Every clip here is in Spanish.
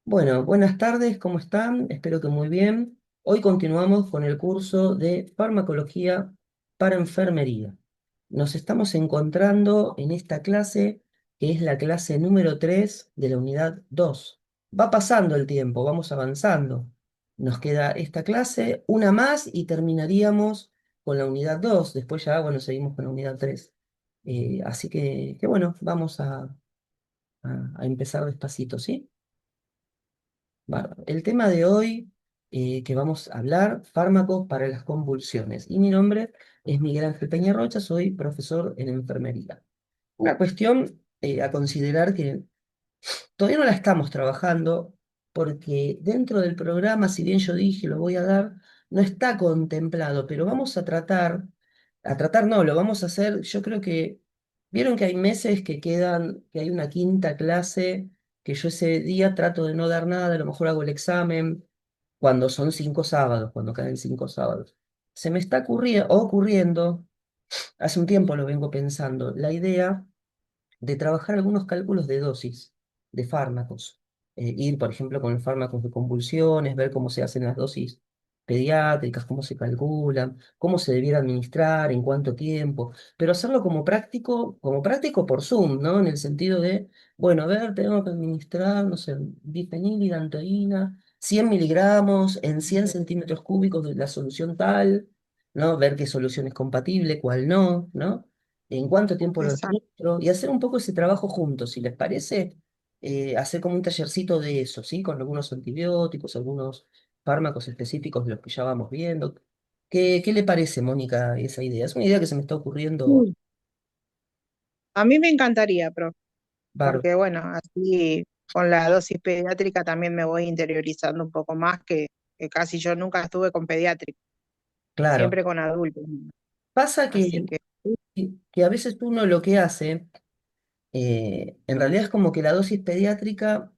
Bueno, buenas tardes, ¿cómo están? Espero que muy bien. Hoy continuamos con el curso de farmacología para enfermería. Nos estamos encontrando en esta clase, que es la clase número 3 de la unidad 2. Va pasando el tiempo, vamos avanzando. Nos queda esta clase, una más y terminaríamos con la unidad 2. Después ya, bueno, seguimos con la unidad 3. Así que bueno, vamos a empezar despacito, ¿sí? Bárbaro. El tema de hoy que vamos a hablar, fármacos para las convulsiones. Y mi nombre es Miguel Ángel Peñarrocha, soy profesor en enfermería. Una cuestión a considerar que todavía no la estamos trabajando porque dentro del programa, si bien yo dije lo voy a dar, no está contemplado, pero vamos a tratar no, lo vamos a hacer, yo creo que, vieron que hay meses que quedan, que hay una quinta clase, que yo ese día trato de no dar nada, a lo mejor hago el examen, cuando son 5 sábados, cuando caen 5 sábados. Se me está ocurriendo, hace un tiempo lo vengo pensando, la idea de trabajar algunos cálculos de dosis de fármacos. Ir, por ejemplo, con los fármacos de convulsiones, ver cómo se hacen las dosis pediátricas, cómo se calculan, cómo se debiera administrar, en cuánto tiempo, pero hacerlo como práctico por Zoom, ¿no? En el sentido de, bueno, a ver, tengo que administrar, no sé, difenilidantoína, 100 miligramos en 100 centímetros cúbicos de la solución tal, ¿no? Ver qué solución es compatible, cuál no, ¿no? En cuánto tiempo lo Exacto. administro y hacer un poco ese trabajo juntos, si les parece, hacer como un tallercito de eso, ¿sí? Con algunos antibióticos, algunos fármacos específicos de los que ya vamos viendo. ¿Qué le parece, Mónica, esa idea? Es una idea que se me está ocurriendo, Mm. A mí me encantaría, profe, Bárbaro. porque bueno, así con la dosis pediátrica también me voy interiorizando un poco más, que casi yo nunca estuve con pediátrica, Claro. siempre con adultos. Pasa Así que, que a veces uno lo que hace, en realidad es como que la dosis pediátrica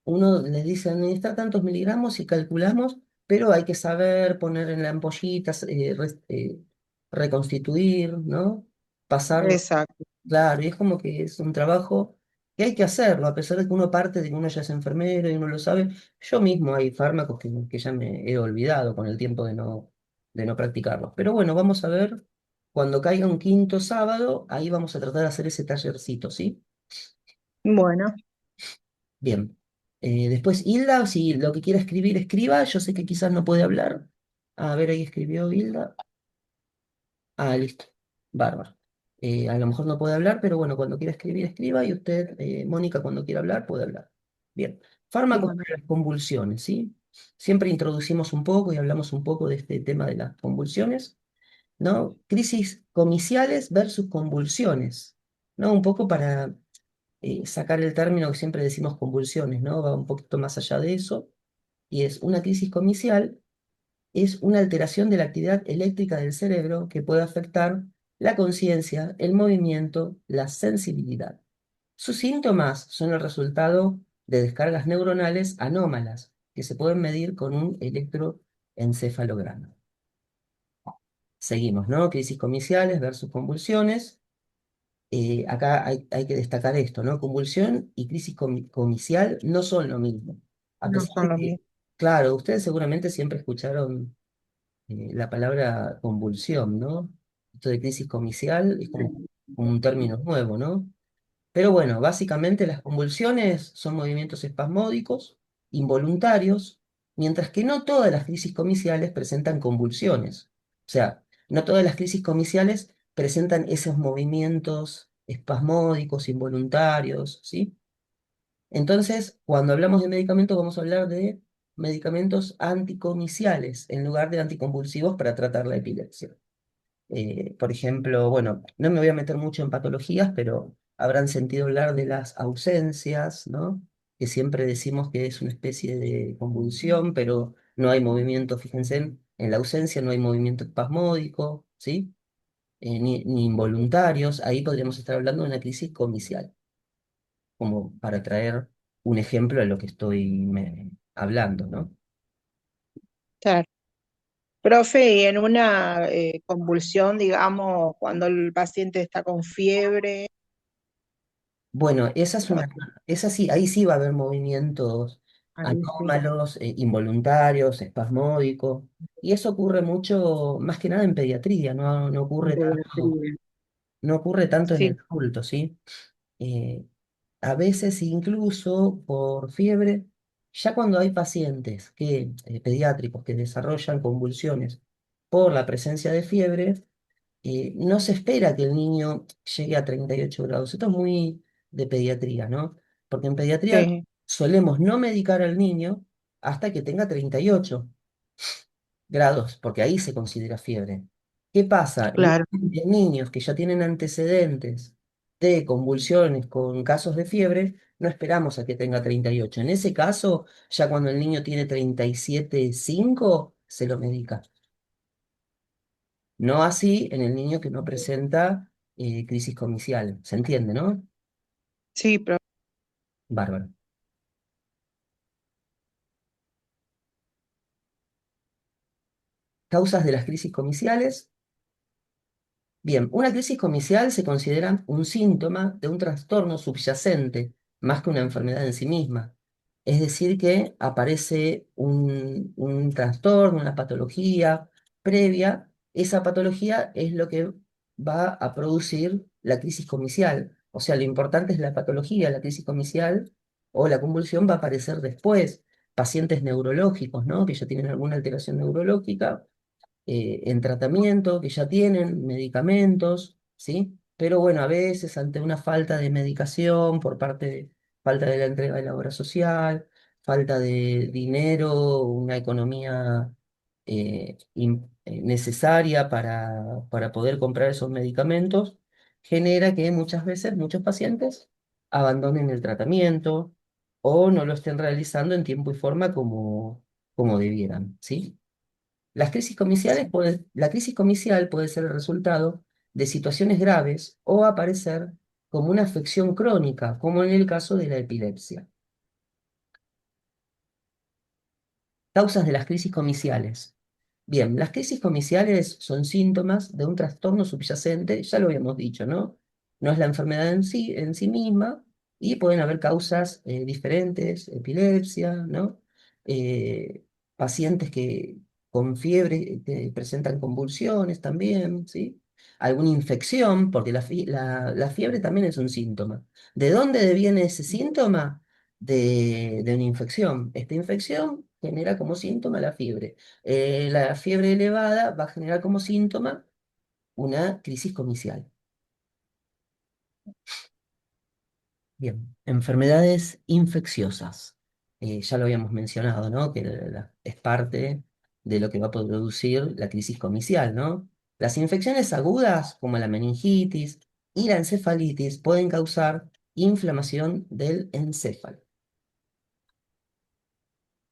uno les dice administrar tantos miligramos y calculamos, pero hay que saber poner en la ampollita, reconstituir, ¿no? Pasarlo, exacto. claro, y es como que es un trabajo que hay que hacerlo, a pesar de que uno parte de que uno ya es enfermero y uno lo sabe. Yo mismo hay fármacos que ya me he olvidado con el tiempo de no practicarlos. Pero bueno, vamos a ver, cuando caiga un quinto sábado, ahí vamos a tratar de hacer ese tallercito, ¿sí? Bueno, Bien. Después Hilda, si lo que quiera escribir, escriba. Yo sé que quizás no puede hablar. A ver, ahí escribió Hilda. Ah, listo. Bárbaro. A lo mejor no puede hablar, pero bueno, cuando quiera escribir, escriba. Y usted, Mónica, cuando quiera hablar, puede hablar. Bien. Fármacos bueno, para las convulsiones, ¿sí? Siempre introducimos un poco y hablamos un poco de este tema de las convulsiones, ¿no? Crisis comiciales versus convulsiones, ¿no? Un poco para sacar el término que siempre decimos convulsiones, ¿no? Va un poquito más allá de eso, y es una crisis comicial, es una alteración de la actividad eléctrica del cerebro que puede afectar la conciencia, el movimiento, la sensibilidad. Sus síntomas son el resultado de descargas neuronales anómalas que se pueden medir con un electroencefalograma. Seguimos, ¿no? Crisis comiciales versus convulsiones. Acá hay que destacar esto, ¿no? Convulsión y crisis comicial no son lo mismo. A no pesar son de lo que, mismo. claro, ustedes seguramente siempre escucharon la palabra convulsión, ¿no? Esto de crisis comicial es como un término nuevo, ¿no? Pero bueno, básicamente las convulsiones son movimientos espasmódicos, involuntarios, mientras que no todas las crisis comiciales presentan convulsiones. O sea, no todas las crisis comiciales presentan esos movimientos espasmódicos, involuntarios, ¿sí? Entonces, cuando hablamos de medicamentos, vamos a hablar de medicamentos anticomiciales en lugar de anticonvulsivos para tratar la epilepsia. Por ejemplo, bueno, no me voy a meter mucho en patologías, pero habrán sentido hablar de las ausencias, ¿no? Que siempre decimos que es una especie de convulsión, pero no hay movimiento, fíjense, en la ausencia no hay movimiento espasmódico, ¿sí? Ni involuntarios, ahí podríamos estar hablando de una crisis comicial, como para traer un ejemplo de lo que estoy hablando, ¿no? Claro. Profe, y en una convulsión, digamos, cuando el paciente está con fiebre, Bueno, no, esa sí, ahí sí va a haber movimientos. Ahí sí, anómalos, involuntarios, espasmódicos. Y eso ocurre mucho, más que nada en pediatría, en pediatría. no ocurre tanto en Sí, el adulto, ¿sí? Eh, a veces incluso por fiebre, ya cuando hay pacientes pediátricos que desarrollan convulsiones por la presencia de fiebre, no se espera que el niño llegue a 38 grados. Esto es muy de pediatría, ¿no? Porque en pediatría sí, solemos no medicar al niño hasta que tenga 38 grados, porque ahí se considera fiebre. ¿Qué pasa? claro. En niños que ya tienen antecedentes de convulsiones con casos de fiebre, no esperamos a que tenga 38. En ese caso, ya cuando el niño tiene 37,5 se lo medica. No así en el niño que no presenta crisis comicial. ¿Se entiende, no? Sí, pero Bárbaro. Causas de las crisis comiciales. Bien, una crisis comicial se considera un síntoma de un trastorno subyacente, más que una enfermedad en sí misma. Es decir, que aparece un trastorno, una patología previa. Esa patología es lo que va a producir la crisis comicial. O sea, lo importante es la patología, la crisis comicial o la convulsión va a aparecer después. Pacientes neurológicos, ¿no? Que ya tienen alguna alteración neurológica en tratamiento, que ya tienen medicamentos, ¿sí? Pero bueno, a veces ante una falta de medicación por parte de falta de la entrega de la obra social, falta de dinero, una economía necesaria para poder comprar esos medicamentos, genera que muchas veces muchos pacientes abandonen el tratamiento o no lo estén realizando en tiempo y forma como debieran, ¿sí? La crisis comicial puede ser el resultado de situaciones graves o aparecer como una afección crónica, como en el caso de la epilepsia. Causas de las crisis comiciales. Bien, las crisis comiciales son síntomas de un trastorno subyacente, ya lo habíamos dicho, ¿no? No es la enfermedad en sí misma y pueden haber causas diferentes, epilepsia, ¿no? Eh, pacientes que con fiebre que presentan convulsiones también, ¿sí? Alguna infección, porque la fiebre también es un síntoma. ¿De dónde deviene ese síntoma? De una infección. Esta infección genera como síntoma la fiebre. La fiebre elevada va a generar como síntoma una crisis comicial. Bien, enfermedades infecciosas. Ya lo habíamos mencionado, ¿no? Que es parte de lo que va a producir la crisis comicial, ¿no? Las infecciones agudas, como la meningitis y la encefalitis, pueden causar inflamación del encéfalo.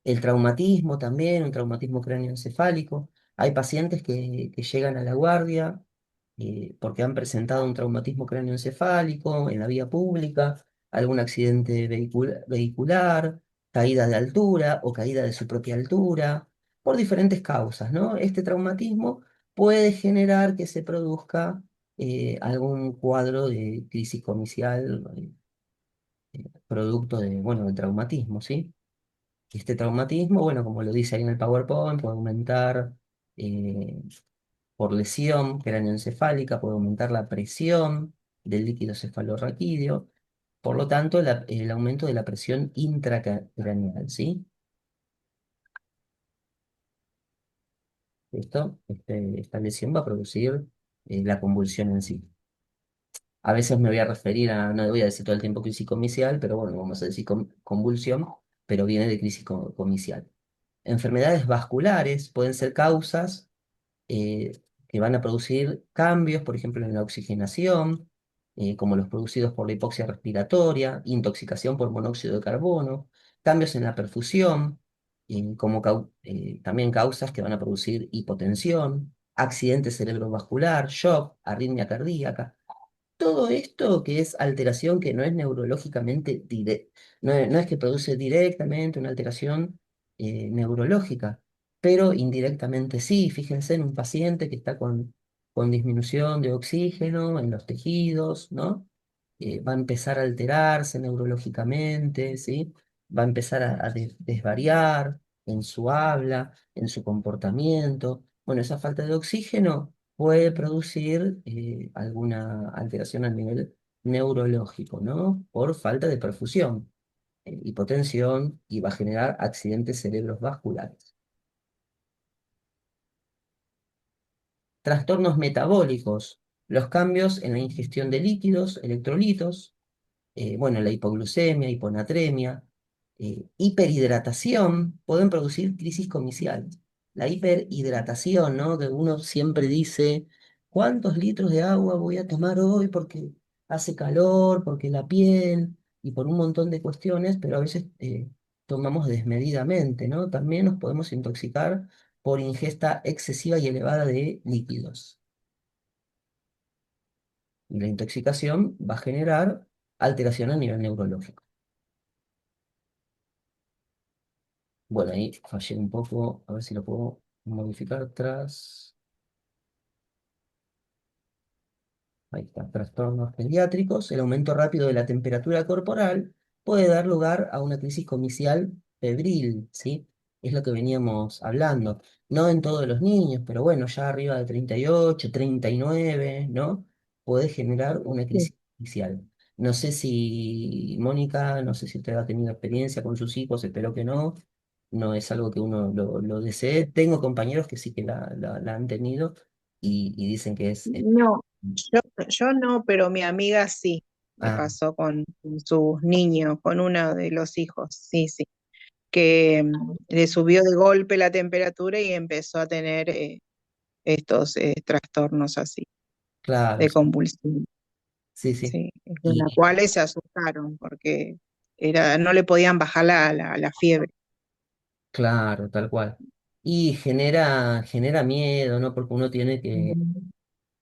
El traumatismo también, un traumatismo cráneoencefálico. Hay pacientes que llegan a la guardia porque han presentado un traumatismo cráneoencefálico en la vía pública, algún accidente vehicular, caída de altura o caída de su propia altura, por diferentes causas, ¿no? Este traumatismo puede generar que se produzca algún cuadro de crisis comicial producto de, bueno, del traumatismo, ¿sí? Este traumatismo, bueno, como lo dice ahí en el PowerPoint, puede aumentar eh, por lesión cráneoencefálica, puede aumentar la presión del líquido cefalorraquídeo, por lo tanto, el aumento de la presión intracraneal, ¿sí? Esta lesión va a producir la convulsión en sí. A veces me voy a referir no voy a decir todo el tiempo crisis comicial, pero bueno, vamos a decir convulsión, pero viene de crisis comicial. Enfermedades vasculares pueden ser causas que van a producir cambios, por ejemplo, en la oxigenación, como los producidos por la hipoxia respiratoria, intoxicación por monóxido de carbono, cambios en la perfusión, también causas que van a producir hipotensión, accidente cerebrovascular, shock, arritmia cardíaca. Todo esto que es alteración que no es neurológicamente directa, no es que produce directamente una alteración neurológica, pero indirectamente sí. Fíjense en un paciente que está con disminución de oxígeno en los tejidos, ¿no? Va a empezar a alterarse neurológicamente, ¿sí? va a empezar a desvariar en su habla, en su comportamiento. Bueno, esa falta de oxígeno puede producir alguna alteración a nivel neurológico, ¿no? Por falta de perfusión, hipotensión y va a generar accidentes cerebrovasculares. Trastornos metabólicos, los cambios en la ingestión de líquidos, electrolitos, bueno, la hipoglucemia, hiponatremia, hiperhidratación, pueden producir crisis comiciales. La hiperhidratación, ¿no? Que uno siempre dice, ¿cuántos litros de agua voy a tomar hoy? Porque hace calor, porque la piel y por un montón de cuestiones, pero a veces tomamos desmedidamente, ¿no? También nos podemos intoxicar por ingesta excesiva y elevada de líquidos. Y la intoxicación va a generar alteración a nivel neurológico. Bueno, ahí fallé un poco, a ver si lo puedo modificar tras. Ahí está, trastornos pediátricos. El aumento rápido de la temperatura corporal puede dar lugar a una crisis comicial febril, ¿sí? Es lo que veníamos hablando. No en todos los niños, pero bueno, ya arriba de 38, 39, ¿no? Puede generar una Sí. crisis comicial. No sé si, Mónica, no sé si usted ha tenido experiencia con sus hijos, espero que no. No es algo que uno lo desee. Tengo compañeros que sí que la han tenido y dicen que es. No, yo no, pero mi amiga sí, le Ah, pasó con sus niños, con uno de los hijos, sí, sí, que le subió de golpe la temperatura y empezó a tener estos trastornos así, claro, de convulsión, sí, sí. sí, de las Y cuales se asustaron porque no le podían bajar la fiebre. claro, tal cual. Y genera miedo, ¿no? Porque uno tiene Mm,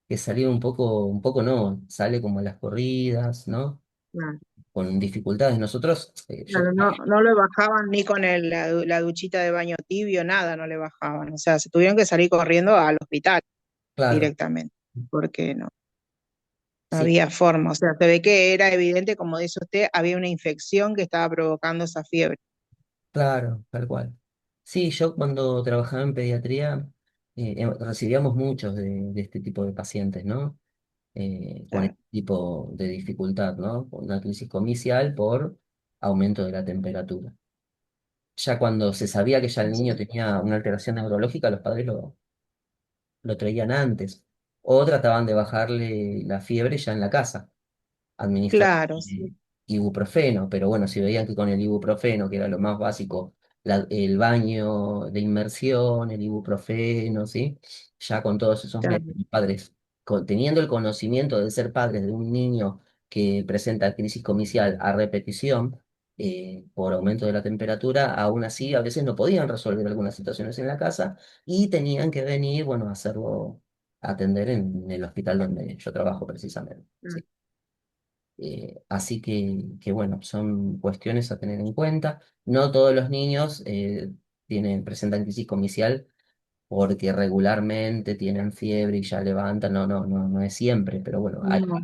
que salir un poco no, sale como a las corridas, ¿no? claro. Con dificultades. Nosotros, yo Claro, no, no le bajaban ni con la duchita de baño tibio, nada, no le bajaban. O sea, se tuvieron que salir corriendo al hospital claro, directamente, porque no sí, había forma. O sea, se ve que era evidente, como dice usted, había una infección que estaba provocando esa fiebre. claro, tal cual. Sí, yo cuando trabajaba en pediatría, recibíamos muchos de este tipo de pacientes, ¿no? Con Claro, este tipo de dificultad, ¿no? Con una crisis comicial por aumento de la temperatura. Ya cuando se sabía que ya el niño tenía una alteración neurológica, los padres lo traían antes. O trataban de bajarle la fiebre ya en la casa, administrar claro, sí, ibuprofeno, pero bueno, si veían que con el ibuprofeno, que era lo más básico, el baño de inmersión, el ibuprofeno, ¿sí? Ya con todos esos claro. métodos, los padres, teniendo el conocimiento de ser padres de un niño que presenta crisis comicial a repetición, por aumento de la temperatura, aún así a veces no podían resolver algunas situaciones en la casa y tenían que venir, bueno, a hacerlo, a atender en el hospital donde yo trabajo precisamente. Mm. ¿Sí? Así que, bueno, son cuestiones a tener en cuenta. No todos los niños presentan crisis comicial porque regularmente tienen fiebre y ya levantan. No, no, no, no es siempre, pero bueno, No.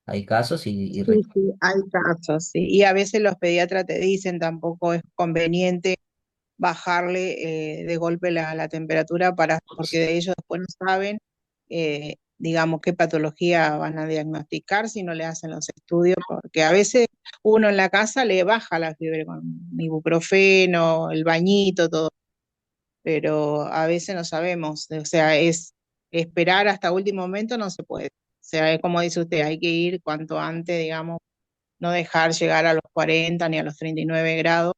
hay casos y Sí, sí, hay casos, sí. Y a veces los pediatras te dicen tampoco es conveniente bajarle de golpe la temperatura porque de ellos después no saben, digamos, qué patología van a diagnosticar si no le hacen los estudios, porque a veces uno en la casa le baja la fiebre con ibuprofeno, el bañito, todo, pero a veces no sabemos, o sea, es esperar hasta último momento no se puede. O sea, es como dice usted, hay que ir cuanto antes, digamos, no dejar llegar a los 40 ni a los 39 grados,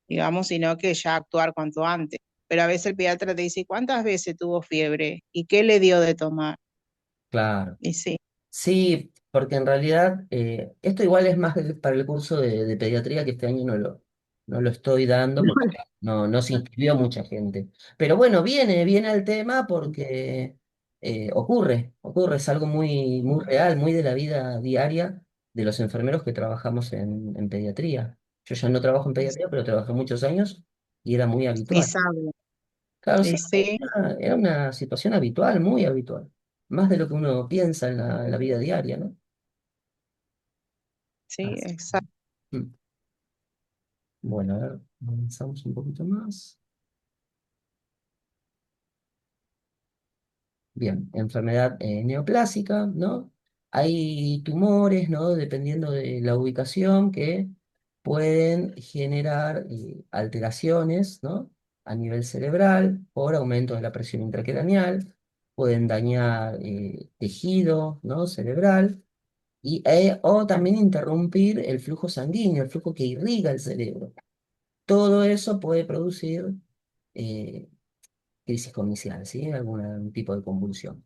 digamos, sino que ya actuar cuanto antes. Pero a veces el pediatra te dice, ¿cuántas veces tuvo fiebre? ¿Y qué le dio de tomar? claro. Y sí, Sí, porque en realidad esto igual es más para el curso de pediatría que este año no lo estoy dando porque no se inscribió mucha gente. Pero bueno, viene al tema porque ocurre, es algo muy, muy real, muy de la vida diaria de los enfermeros que trabajamos en pediatría. Yo ya no trabajo en pediatría, pero trabajé muchos años y era muy y habitual. sabe, Claro, y sí, sí, era una situación habitual, muy habitual. Más de lo que uno piensa en la vida diaria, ¿no? sí, Así. exacto. Mm. Bueno, a ver, avanzamos un poquito más. Bien, enfermedad neoplásica, ¿no? Hay tumores, ¿no? Dependiendo de la ubicación, que pueden generar alteraciones, ¿no? A nivel cerebral por aumento de la presión intracraneal, pueden dañar tejido, ¿no? Cerebral o también interrumpir el flujo sanguíneo, el flujo que irriga el cerebro. Todo eso puede producir eh, crisis convulsiva, ¿sí? Algún tipo de convulsión.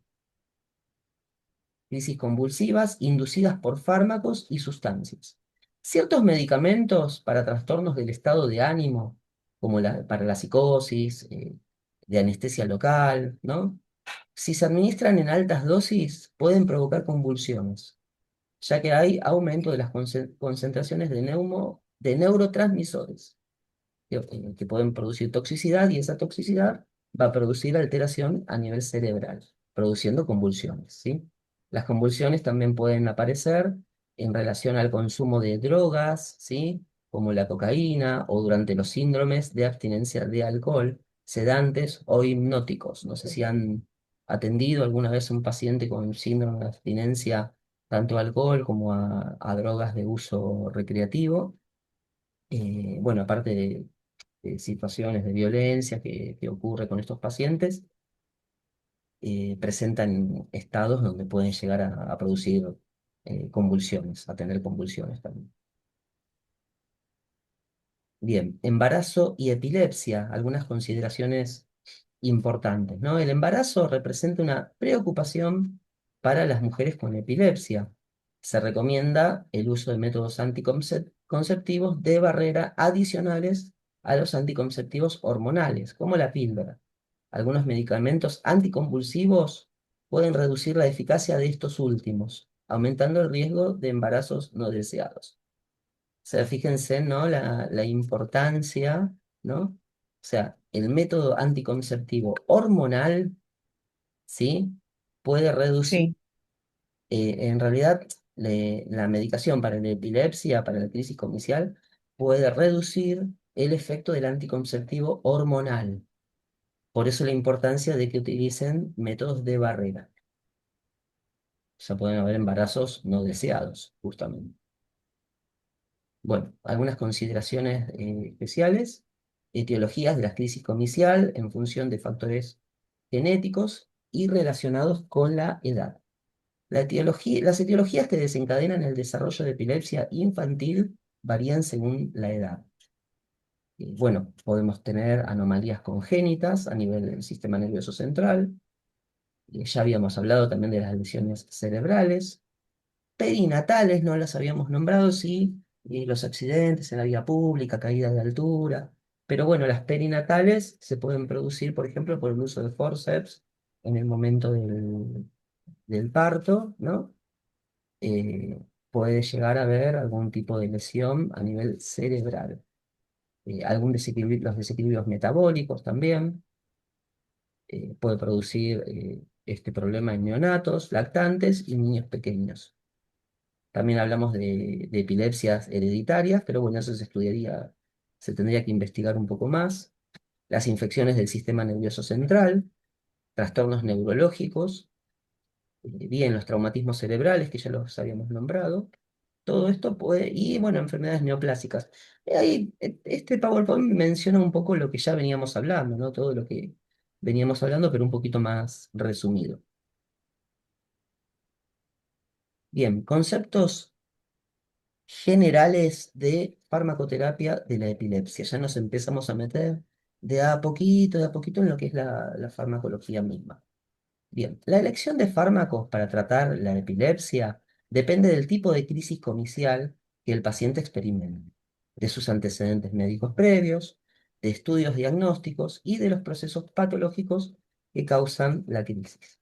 Crisis convulsivas inducidas por fármacos y sustancias. Ciertos medicamentos para trastornos del estado de ánimo, como para la psicosis, de anestesia local, ¿no? Si se administran en altas dosis, pueden provocar convulsiones, ya que hay aumento de las concentraciones de neurotransmisores que pueden producir toxicidad, y esa toxicidad va a producir alteración a nivel cerebral, produciendo convulsiones, ¿sí? Las convulsiones también pueden aparecer en relación al consumo de drogas, ¿sí? Como la cocaína, o durante los síndromes de abstinencia de alcohol, sedantes o hipnóticos. No sé si han atendido alguna vez a un paciente con síndrome de abstinencia tanto a alcohol como a drogas de uso recreativo. Bueno, aparte de situaciones de violencia que ocurre con estos pacientes, presentan estados donde pueden llegar a producir convulsiones, a tener convulsiones también. Bien, embarazo y epilepsia, algunas consideraciones importantes, ¿no? El embarazo representa una preocupación para las mujeres con epilepsia. Se recomienda el uso de métodos anticonceptivos de barrera adicionales a los anticonceptivos hormonales, como la píldora. Algunos medicamentos anticonvulsivos pueden reducir la eficacia de estos últimos, aumentando el riesgo de embarazos no deseados. O sea, fíjense, ¿no? La importancia, ¿no? O sea, el método anticonceptivo hormonal, ¿sí? Puede reducir, Sí, en realidad, la medicación para la epilepsia, para la crisis comercial, puede reducir el efecto del anticonceptivo hormonal. Por eso la importancia de que utilicen métodos de barrera. O sea, pueden haber embarazos no deseados, justamente. Bueno, algunas consideraciones especiales: etiologías de la crisis comicial en función de factores genéticos y relacionados con la edad. Las etiologías que desencadenan el desarrollo de epilepsia infantil varían según la edad. Bueno, podemos tener anomalías congénitas a nivel del sistema nervioso central. Ya habíamos hablado también de las lesiones cerebrales. Perinatales, no las habíamos nombrado, sí, y los accidentes en la vía pública, caídas de altura. Pero bueno, las perinatales se pueden producir, por ejemplo, por el uso de forceps en el momento del parto, ¿no? Puede llegar a haber algún tipo de lesión a nivel cerebral. Los desequilibrios metabólicos también puede producir este problema en neonatos, lactantes y niños pequeños. También hablamos de epilepsias hereditarias, pero bueno, eso se tendría que investigar un poco más. Las infecciones del sistema nervioso central, trastornos neurológicos, bien, los traumatismos cerebrales, que ya los habíamos nombrado. Todo esto y bueno, enfermedades neoplásicas. Ahí, este PowerPoint menciona un poco lo que ya veníamos hablando, ¿no? Todo lo que veníamos hablando, pero un poquito más resumido. Bien, conceptos generales de farmacoterapia de la epilepsia. Ya nos empezamos a meter de a poquito en lo que es la farmacología misma. Bien, la elección de fármacos para tratar la epilepsia depende del tipo de crisis comicial que el paciente experimente, de sus antecedentes médicos previos, de estudios diagnósticos y de los procesos patológicos que causan la crisis.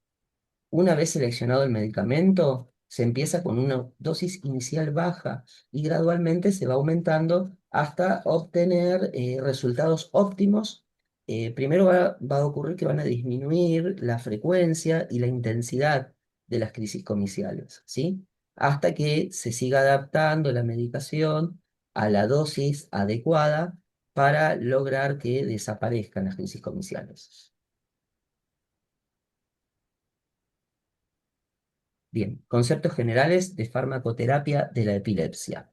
Una vez seleccionado el medicamento, se empieza con una dosis inicial baja y gradualmente se va aumentando hasta obtener resultados óptimos. Primero va a ocurrir que van a disminuir la frecuencia y la intensidad de las crisis comiciales, ¿sí? Hasta que se siga adaptando la medicación a la dosis adecuada para lograr que desaparezcan las crisis comiciales. Bien, conceptos generales de farmacoterapia de la epilepsia.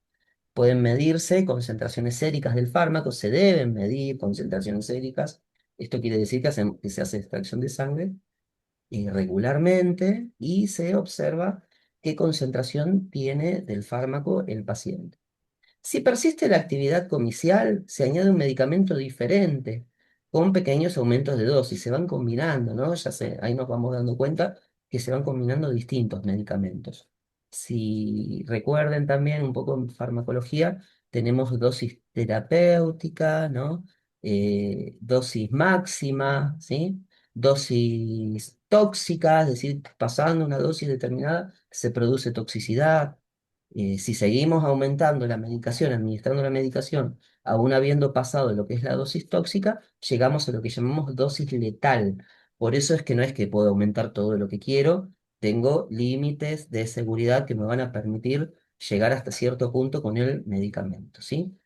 Pueden medirse concentraciones séricas del fármaco, se deben medir concentraciones séricas. Esto quiere decir que se hace extracción de sangre regularmente y se observa qué concentración tiene del fármaco el paciente. Si persiste la actividad comicial, se añade un medicamento diferente, con pequeños aumentos de dosis. Se van combinando, ¿no? Ahí nos vamos dando cuenta que se van combinando distintos medicamentos. Si recuerden también un poco en farmacología, tenemos dosis terapéutica, ¿no? Dosis máxima, ¿sí? Dosis tóxica, es decir, pasando una dosis determinada se produce toxicidad. Si seguimos aumentando la medicación, administrando la medicación, aún habiendo pasado lo que es la dosis tóxica, llegamos a lo que llamamos dosis letal. Por eso es que no es que puedo aumentar todo lo que quiero, tengo límites de seguridad que me van a permitir llegar hasta cierto punto con el medicamento, ¿sí?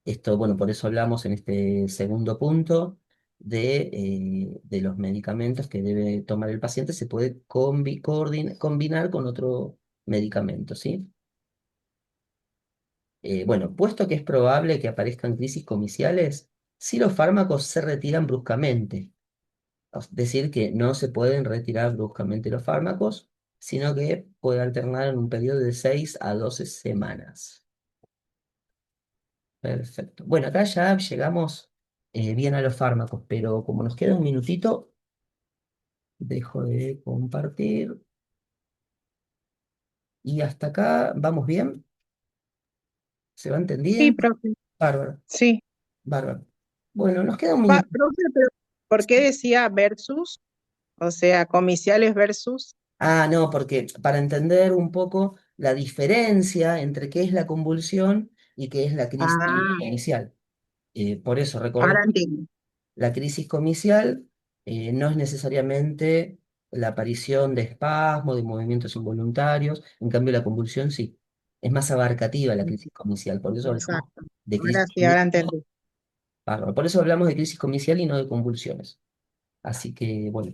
Esto, bueno, por eso hablamos en este segundo punto de los medicamentos que debe tomar el paciente. Se puede combinar con otro medicamento, ¿sí? Bueno, puesto que es probable que aparezcan crisis comiciales, si los fármacos se retiran bruscamente, es decir, que no se pueden retirar bruscamente los fármacos, sino que puede alternar en un periodo de 6 a 12 semanas. Perfecto. Bueno, acá ya llegamos bien a los fármacos, pero como nos queda un minutito, dejo de compartir. Y hasta acá, ¿vamos bien? ¿Se va Sí, entendiendo? profe, Bárbaro, sí. bárbaro. Bueno, nos queda un minuto. Profe, pero ¿por qué decía versus? O sea, comiciales versus. Ah, no, porque para entender un poco la diferencia entre qué es la convulsión y qué es la crisis Ah, inicial. Por eso, recordemos, ahora entiendo. la crisis comicial no es necesariamente la aparición de espasmos, de movimientos involuntarios, en cambio la convulsión sí. Es más abarcativa la crisis comicial, por eso hablamos Exacto. de crisis Ahora sí, ahora inicial. entendí. Por eso hablamos de crisis comicial y no de convulsiones. Así que, bueno.